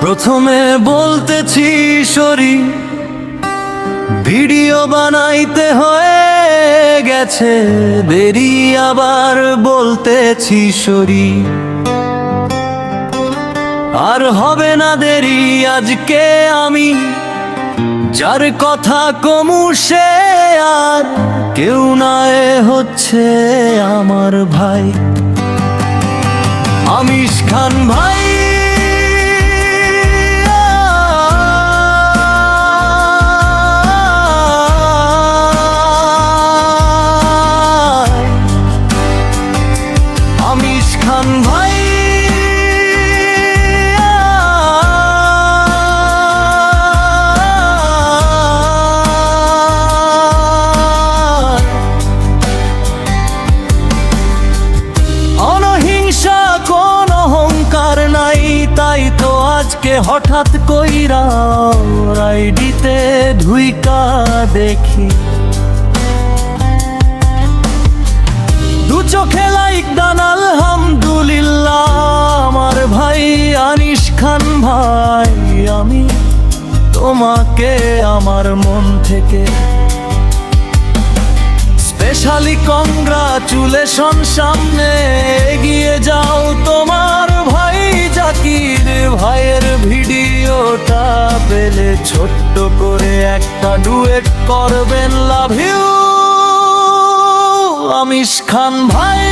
প্রথমে বলতেছি sorry, video বানাইতে হয়ে গেছে দেরি, আবার বলতেছি সরি। আর হবে না দেরি, আজকে আমি যার কথা কমু সে আর কেউ নয়, হচ্ছে আমার ভাই আমিশ খান ভাই। আমিশ খান ভাই অনহিংসা কোন অহংকার নাই, তাই তো আজকে হঠাৎ কইরা আইডিতে ঢুইকা দেখি দু চোখে লাইক দান আলহামদুলিল্লাহ। আমার ভাই আনিশ খান ভাই, আমি তোমাকে আমার মন থেকে স্পেশালি কংগ্রাচুলেশন। সামনে এগিয়ে যাও তোমার ভাই জাকির ভাইয়ের ভিডিওটা পেলে ছোট্ট করে একটা ডুয়েট করবেন, লাভ ইউ আমিশ খান ভাই।